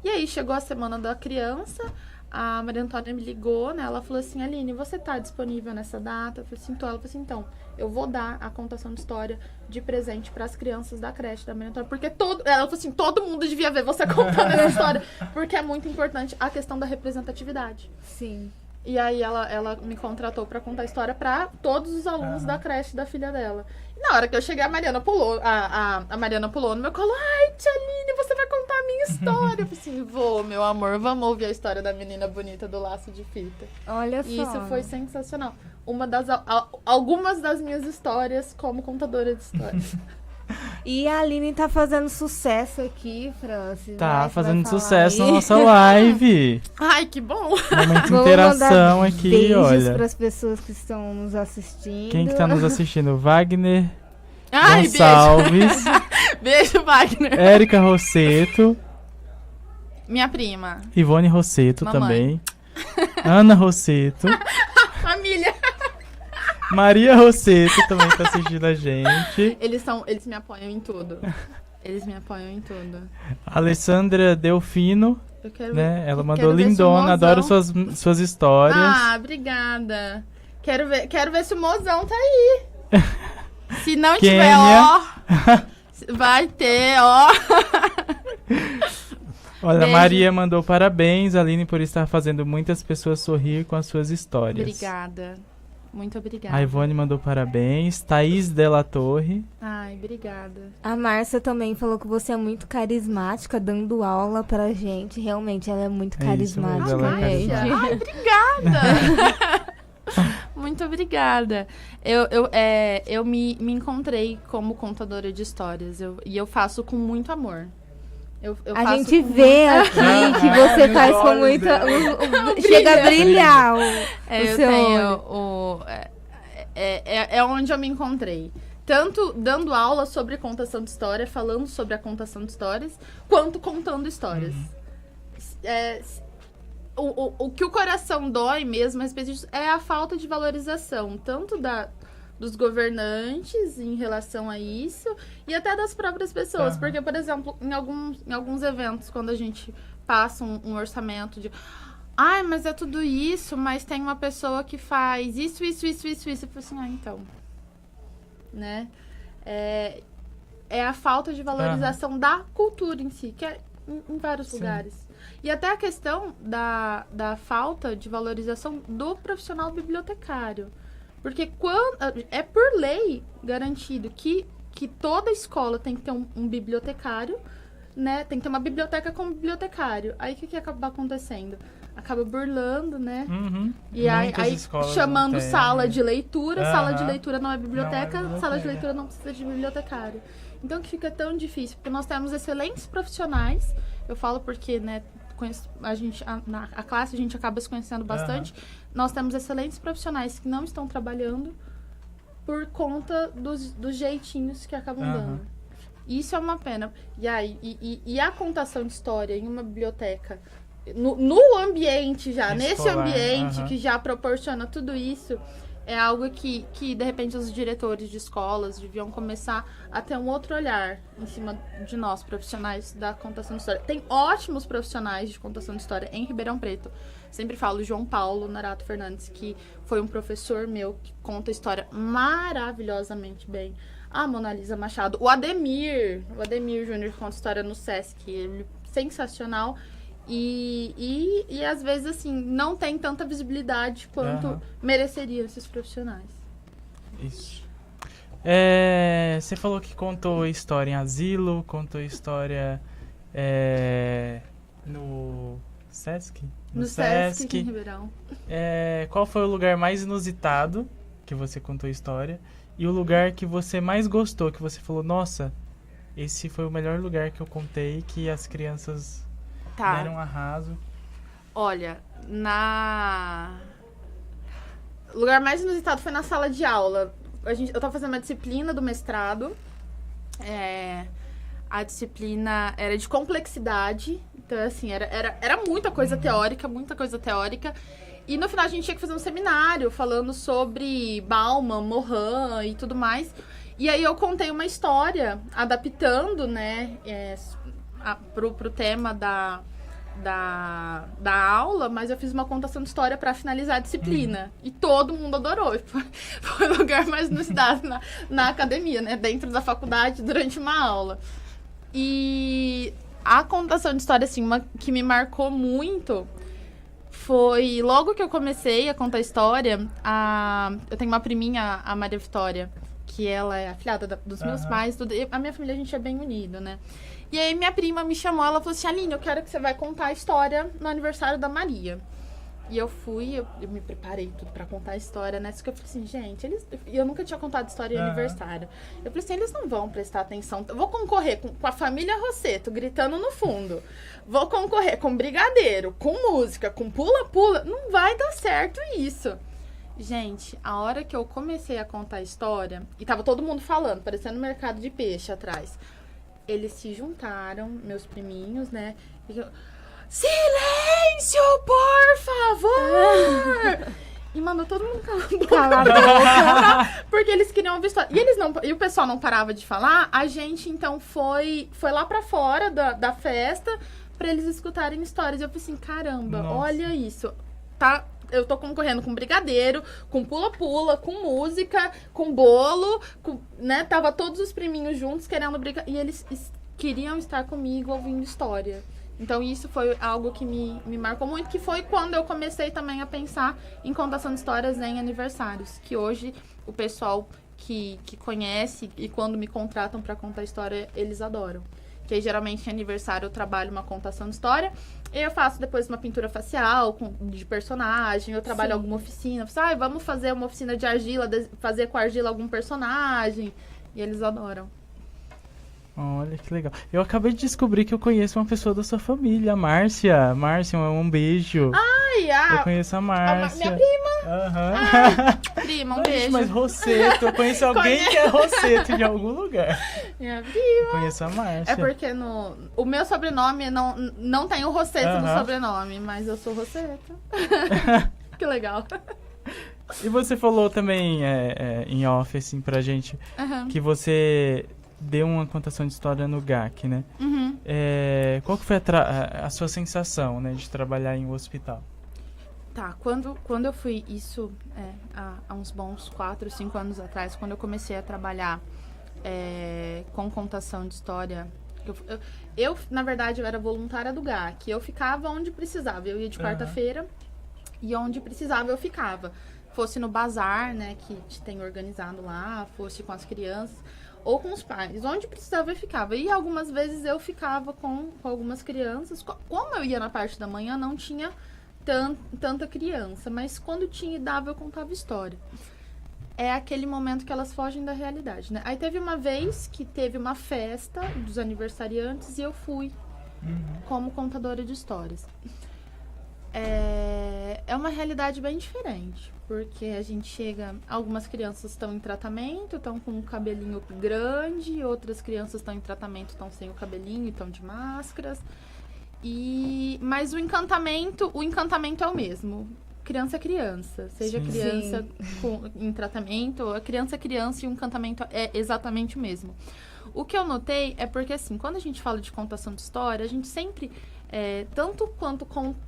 E aí chegou a semana da criança, a Maria Antônia me ligou, né? Ela falou assim: Aline, você tá disponível nessa data? Eu falei assim: tô. Ela falou assim: então, eu vou dar a contação de história de presente pras crianças da creche da Maria Antônia, porque ela falou assim: todo mundo devia ver você contando essa história, porque é muito importante a questão da representatividade. Sim. E aí ela me contratou pra contar a história pra todos os alunos da creche da filha dela. E na hora que eu cheguei, a Mariana pulou, a Mariana pulou no meu colo: ai, tia Aline, você vai contar a minha história. Eu falei assim: vou, meu amor, vamos ouvir a história da menina bonita do laço de fita. Olha só. E isso foi sensacional. Algumas das minhas histórias como contadora de histórias. E a Aline tá fazendo sucesso aqui, Francis. Tá Vai, você fazendo vai falar sucesso aí. na nossa live. Ai, que bom! Momento de Vamos interação mandar aqui, beijos olha. para as pessoas que estão nos assistindo. Quem que tá nos assistindo? Wagner Ai, Gonçalves, beijo, Wagner. Érica Rosseto, Minha prima. Ivone Rosseto Mamãe. também, Ana Rosseto, Família. Maria Rosseto também tá assistindo a gente. Eles me apoiam em tudo. Eles me apoiam em tudo. Alessandra Delfino, Eu quero né? Ela quero mandou ver se o lindona, mozão- adoro suas histórias. Ah, obrigada. Quero ver se o mozão tá aí. Se não tiver, Kênia. ó, vai ter, ó. Olha, Beijo. Maria mandou parabéns, Aline, por estar fazendo muitas pessoas sorrir com as suas histórias. Obrigada. Muito obrigada. A Ivone mandou parabéns. Thaís Della Torre. Ai, obrigada. A Márcia também falou que você é muito carismática, dando aula pra gente. Realmente, ela é muito É isso mesmo, carismática, ela é gente. carismática. Ai, obrigada. Muito obrigada. Eu me encontrei como contadora de histórias. E eu faço com muito amor. Eu A faço gente com vê aqui que você nos faz com olhos muita. dela. Chega a brilhar Eu seu tenho olho. é onde eu me encontrei. Tanto dando aula sobre contação de história, falando sobre a contação de histórias, quanto contando histórias. O que o coração dói mesmo a respeito disso é a falta de valorização, tanto dos governantes em relação a isso, e até das próprias pessoas. Aham. Porque, por exemplo, em alguns eventos, quando a gente passa um orçamento de... Ai, mas é tudo isso, mas tem uma pessoa que faz isso. Eu falo assim, então... Né? É a falta de valorização da cultura em si, que é em vários Sim. lugares. E até a questão da falta de valorização do profissional bibliotecário. Porque é por lei garantido que toda escola tem que ter um bibliotecário, né? Tem que ter uma biblioteca como bibliotecário. Aí o que acaba acontecendo? Acaba burlando, né? Uhum. E aí Muitas escolas chamando não têm. sala de leitura, sala de Aham. leitura não é biblioteca, Não é sala de biblioteca. leitura não precisa de bibliotecário. Então que fica tão difícil, porque nós temos excelentes profissionais, eu falo porque, né, a classe a gente acaba se conhecendo bastante, nós temos excelentes profissionais que não estão trabalhando por conta dos jeitinhos que acabam Aham. dando. Isso é uma pena. E aí, e a contação de história em uma biblioteca, no ambiente já, nesse Escolar, ambiente aham. que já proporciona tudo isso, é algo que de repente os diretores de escolas deviam começar a ter um outro olhar em cima de nós, profissionais da contação de história. Tem ótimos profissionais de contação de história em Ribeirão Preto. Sempre falo João Paulo Narato Fernandes, que foi um professor meu que conta a história maravilhosamente bem. A Mona Lisa Machado, o Ademir Júnior que conta história no Sesc, ele é sensacional. E às vezes, assim, não tem tanta visibilidade quanto Aham. mereceriam esses profissionais. Isso. Você falou que contou história em asilo, contou história no Sesc? No Sesc aqui em Ribeirão. Qual foi o lugar mais inusitado que você contou história? E o lugar que você mais gostou, que você falou, nossa, esse foi o melhor lugar que eu contei, que as crianças deram um arraso. Olha, o lugar mais inusitado foi na sala de aula. Eu tava fazendo uma disciplina do mestrado. A disciplina era de complexidade. Então, assim, era muita coisa teórica, muita coisa teórica. E no final a gente tinha que fazer um seminário falando sobre Bauman, Morin e tudo mais. E aí eu contei uma história, adaptando, né, pro tema da aula, mas eu fiz uma contação de história para finalizar a disciplina. E todo mundo adorou. Foi o lugar mais inusitado na academia, né? Dentro da faculdade, durante uma aula. E a contação de história, assim, uma que me marcou muito foi logo que eu comecei a contar história. Eu tenho uma priminha, a Maria Vitória, que ela é afilhada dos meus pais. A minha família, a gente é bem unido, né? E aí minha prima me chamou, ela falou assim, Aline, eu quero que você vai contar a história no aniversário da Maria. E eu fui, eu me preparei tudo pra contar a história, né? Só que eu falei assim, gente, eu nunca tinha contado história em aniversário. Eu falei assim, eles não vão prestar atenção. Eu vou concorrer com a família Rosseto, gritando no fundo. Vou concorrer com brigadeiro, com música, com pula-pula. Não vai dar certo isso. Gente, a hora que eu comecei a contar a história, e tava todo mundo falando, parecendo um mercado de peixe atrás. Eles se juntaram, meus priminhos, né? E silêncio, por favor! E mandou todo mundo calar a boca. Cala a boca. Porque eles queriam ouvir história. E o pessoal não parava de falar, a gente então foi lá pra fora da festa pra eles escutarem histórias. Eu falei assim, caramba, Nossa. olha isso. Tá, eu tô concorrendo com brigadeiro, com pula-pula, com música, com bolo, né? Tava todos os priminhos juntos querendo brincar. E eles queriam estar comigo ouvindo história. Então isso foi algo que me marcou muito, que foi quando eu comecei também a pensar em contação de histórias em aniversários. Que hoje o pessoal que conhece e quando me contratam para contar história, eles adoram. Que aí, geralmente, em aniversário, eu trabalho uma contação de história. E eu faço depois uma pintura facial de personagem. Eu trabalho alguma oficina. Vamos fazer uma oficina de argila, fazer com argila algum personagem. E eles adoram. Olha que legal. Eu acabei de descobrir que eu conheço uma pessoa da sua família, a Márcia. Márcia, um beijo. Ai, Eu conheço a Márcia. minha prima. Aham. Prima, um Gente, beijo. mas Rosseto, eu conheço alguém que é Rosseto de algum lugar. Minha prima. Eu conheço a Márcia. É porque o meu sobrenome não tem o Rosseto no sobrenome, mas eu sou Rosseto. Que legal. E você falou também em off, assim, pra gente, que você deu uma contação de história no GAC, né? Uhum. Qual que foi a sua sensação, né, de trabalhar em um hospital? Tá, quando eu fui, isso há uns bons 4, 5 anos atrás, quando eu comecei a trabalhar com contação de história, eu, na verdade, eu era voluntária do GAC, eu ficava onde precisava, eu ia de quarta-feira e onde precisava eu ficava. Fosse no bazar, né, que tem organizado lá, fosse com as crianças, ou com os pais, onde precisava eu ficava. E algumas vezes eu ficava com algumas crianças, como eu ia na parte da manhã, não tinha tanta criança, mas quando tinha e dava, eu contava história. É aquele momento que elas fogem da realidade, né? Aí teve uma vez que teve uma festa dos aniversariantes e eu fui como contadora de histórias. É uma realidade bem diferente, porque a gente chega... Algumas crianças estão em tratamento, estão com o cabelinho grande, outras crianças estão em tratamento, estão sem o cabelinho, estão de máscaras. Mas o encantamento é o mesmo. Criança é criança. Seja Sim. criança em tratamento, a criança é criança e o encantamento é exatamente o mesmo. O que eu notei é porque, assim, quando a gente fala de contação de história, a gente sempre... tanto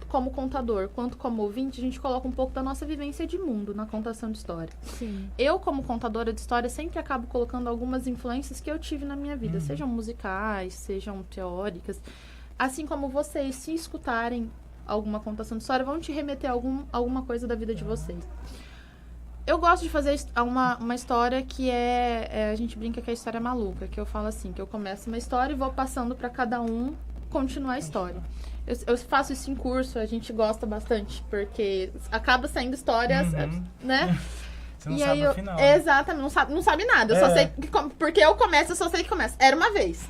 como contador, quanto como ouvinte, a gente coloca um pouco da nossa vivência de mundo na contação de história. Sim. Eu, como contadora de história, sempre acabo colocando algumas influências que eu tive na minha vida, sejam musicais, sejam teóricas. Assim como vocês, se escutarem alguma contação de história, vão te remeter a alguma coisa da vida de vocês. Eu gosto de fazer uma história que a gente brinca que é a história maluca, que eu falo assim, que eu começo uma história e vou passando para cada um continuar a história. Eu faço isso em curso, a gente gosta bastante, porque acaba saindo histórias, né? Você não sabe o final. Exatamente, não sabe nada. Eu só sei porque eu só sei que começa. Era uma vez.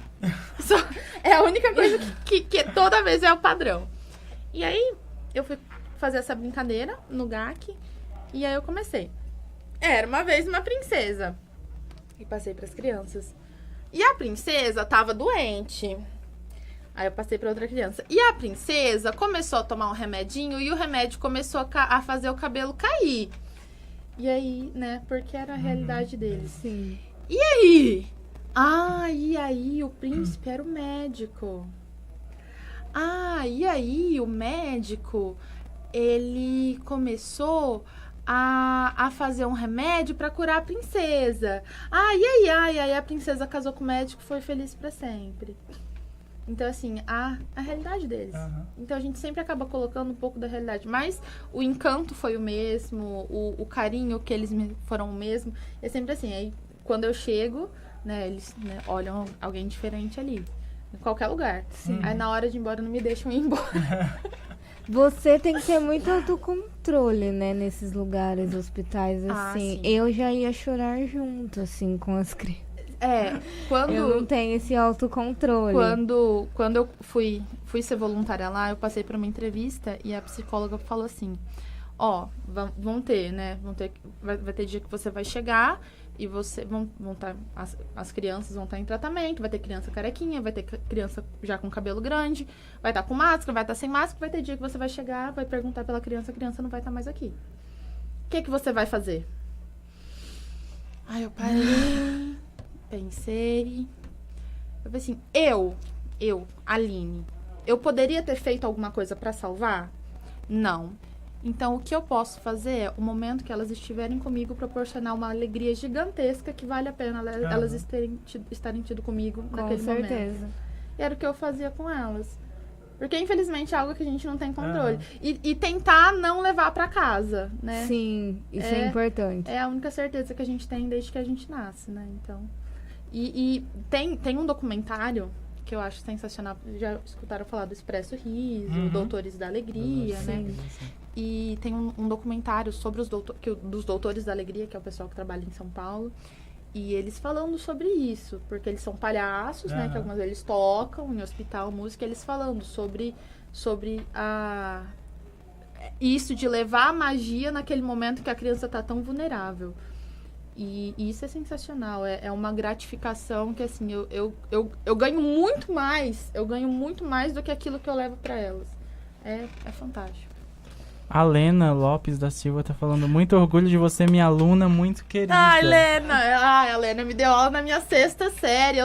É a única coisa que toda vez é o padrão. E aí, eu fui fazer essa brincadeira no GAC, e aí eu comecei. Era uma vez uma princesa. E passei para as crianças. E a princesa tava doente. Aí eu passei para outra criança. E a princesa começou a tomar um remedinho e o remédio começou a fazer o cabelo cair. E aí, né, porque era a realidade deles. Sim. E aí? E aí o príncipe era o médico. E aí o médico, ele começou a fazer um remédio para curar a princesa. E aí a princesa casou com o médico e foi feliz para sempre. Então, assim, a realidade deles. Então, a gente sempre acaba colocando um pouco da realidade. Mas o encanto foi o mesmo, o carinho que eles me foram o mesmo. É sempre assim, aí quando eu chego, né, eles olham alguém diferente ali. Em qualquer lugar. Sim. Aí, na hora de ir embora, não me deixam ir embora. Você tem que ter muito autocontrole, né, nesses lugares, hospitais, assim. Sim. Eu já ia chorar junto, assim, com as crianças. Quando... Eu não tenho esse autocontrole. Quando eu fui ser voluntária lá, eu passei por uma entrevista e a psicóloga falou assim, vão ter, né, vai ter dia que você vai chegar e as crianças vão estar em tratamento, vai ter criança carequinha, vai ter criança já com cabelo grande, vai estar com máscara, vai estar sem máscara, vai ter dia que você vai chegar, vai perguntar pela criança, a criança não vai estar mais aqui. que você vai fazer? Aí eu parei, pensei. Eu falei assim, eu, Aline, eu poderia ter feito alguma coisa pra salvar? Não. Então, o que eu posso fazer é, o momento que elas estiverem comigo, proporcionar uma alegria gigantesca que vale a pena elas estarem tido comigo naquele momento. Com certeza. E era o que eu fazia com elas. Porque, infelizmente, é algo que a gente não tem controle. E tentar não levar pra casa, né? Sim, isso é importante. É a única certeza que a gente tem desde que a gente nasce, né? Então... E tem um documentário que eu acho sensacional. Já escutaram falar do Expresso Riso, Doutores da Alegria, né? Sim. E tem um documentário sobre dos Doutores da Alegria, que é o pessoal que trabalha em São Paulo. E eles falando sobre isso, porque eles são palhaços, né? Que algumas vezes eles tocam em hospital, música, eles falando sobre isso de levar a magia naquele momento que a criança tá tão vulnerável. E isso é sensacional, é uma gratificação que, assim, eu ganho muito mais do que aquilo que eu levo para elas. É fantástico. A Lena Lopes da Silva tá falando, muito orgulho de você, minha aluna muito querida. Ai, Lena! A Lena me deu aula na minha 6ª série.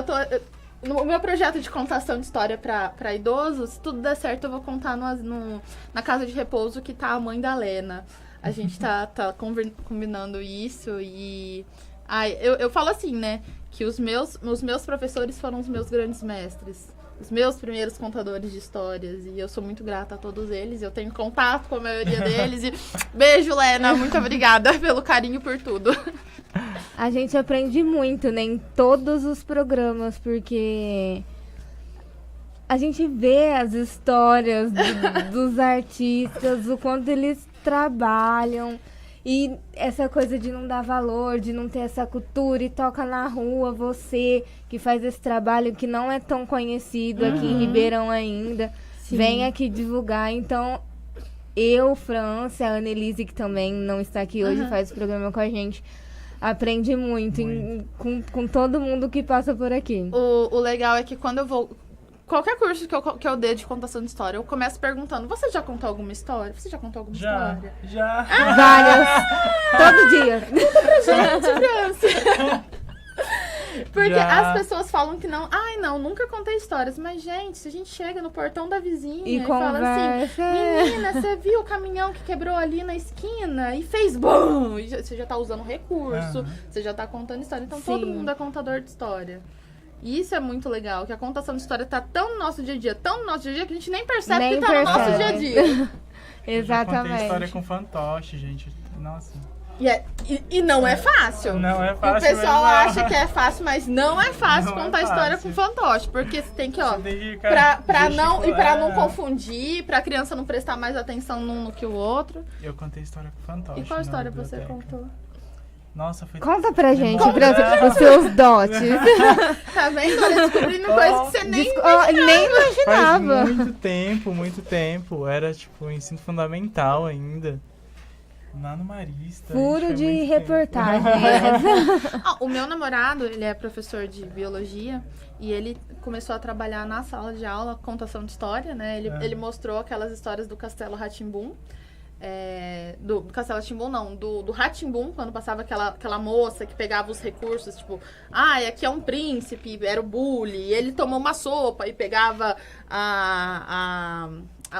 No meu projeto de contação de história para idosos, se tudo der certo, eu vou contar na casa de repouso que tá a mãe da Lena. A gente tá combinando isso e... eu falo assim, né? Que os meus professores foram os meus grandes mestres. Os meus primeiros contadores de histórias. E eu sou muito grata a todos eles. Eu tenho contato com a maioria deles. E beijo, Lena. Muito obrigada pelo carinho, por tudo. A gente aprende muito, né? Em todos os programas, porque... a gente vê as histórias dos artistas, o quanto eles trabalham. E essa coisa de não dar valor, de não ter essa cultura e toca na rua, você que faz esse trabalho que não é tão conhecido aqui em Ribeirão ainda, vem aqui divulgar. Então, eu, França, a Annelise, que também não está aqui hoje, faz o programa com a gente, aprende muito. Com todo mundo que passa por aqui. O legal é que quando eu vou... Qualquer curso que eu dê de contação de história, eu começo perguntando, você já contou alguma história? Você já contou alguma história? Já. Várias. Todo dia. Conta pra gente, França. Porque as pessoas falam que não. Ai, não, nunca contei histórias. Mas, gente, se a gente chega no portão da vizinha e fala assim, menina, você viu o caminhão que quebrou ali na esquina e fez BUM! E você já tá usando recurso, você já tá contando história. Então, todo mundo é contador de história. E isso é muito legal, que a contação de história tá tão no nosso dia a dia, que a gente nem percebe que tá no nosso dia a dia. Exatamente. Eu já contei história com fantoche, gente. Nossa. E não é fácil. Não é fácil. O pessoal mesmo. acha que é fácil, mas não é fácil contar história com fantoche. Porque você tem que, pra não confundir, pra criança não prestar mais atenção num no que o outro. Eu contei história com fantoche. E qual história você contou? Nossa, foi... Conta pra gente, os seus dotes. Tá vendo? Olha, descobrindo coisas que você nem imaginava. Faz muito tempo. Era, tipo, ensino fundamental ainda. Lá no Marista. Furo de reportagem. O meu namorado, ele é professor de biologia e ele começou a trabalhar na sala de aula, contação de história, né? Ele mostrou aquelas histórias do Castelo Rá-Tim-Bum. Do Castelo Rá-Tim-Bum, não, do Rá-Tim-Bum, quando passava aquela moça que pegava os recursos, tipo, aqui é um príncipe, era o bully, e ele tomou uma sopa e pegava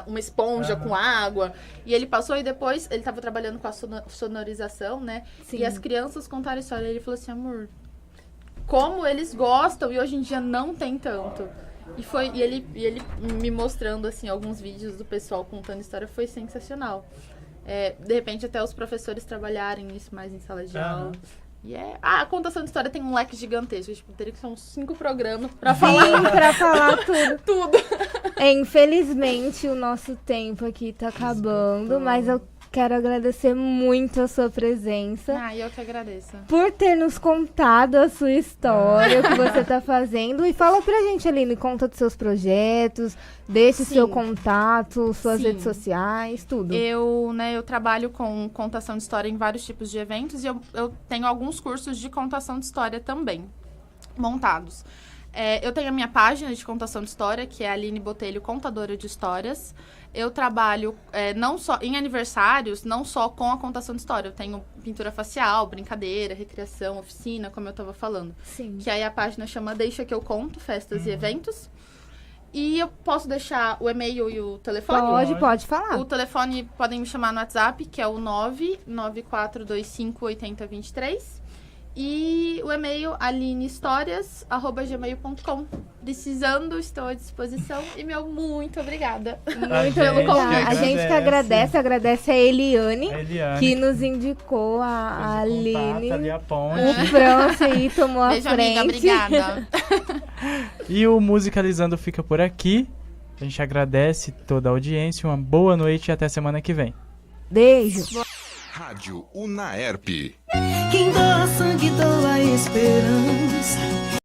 uma esponja com água, e ele passou e depois ele tava trabalhando com a sonorização, né? Sim. E as crianças contaram a história, e ele falou assim, amor, como eles gostam, e hoje em dia não tem tanto. E ele me mostrando, assim, alguns vídeos do pessoal contando história, foi sensacional. De repente, até os professores trabalharem isso mais em sala de aula. E a contação de história tem um leque gigantesco. Tipo, teria que ser uns 5 programas pra falar. Sim, pra falar tudo. Tudo. Infelizmente, o nosso tempo aqui tá acabando, mas eu quero agradecer muito a sua presença. Eu que agradeço. Por ter nos contado a sua história, o que você tá fazendo. E fala pra gente, Aline, conta dos seus projetos, deixe seu contato, suas redes sociais, tudo. Eu trabalho com contação de história em vários tipos de eventos e eu tenho alguns cursos de contação de história também, montados. Eu tenho a minha página de contação de história, que é Aline Botelho, contadora de histórias. Eu trabalho não só em aniversários, não só com a contação de história. Eu tenho pintura facial, brincadeira, recreação, oficina, como eu estava falando. Sim. Que aí a página chama Deixa Que Eu Conto, festas e eventos. E eu posso deixar o e-mail e o telefone? Pode falar. O telefone podem me chamar no WhatsApp, que é o 994258023. E o e-mail alinehistórias@gmail.com. Precisando, estou à disposição. E muito obrigada. Muito obrigada. A gente que agradece a Eliane, que nos indicou a Aline. Ali a ponte. O França aí tomou a Beijo, frente. amiga, obrigada. E o Musicalizando fica por aqui. A gente agradece toda a audiência. Uma boa noite e até semana que vem. Beijo. Rádio Unaerp. Quem doa sangue doa esperança.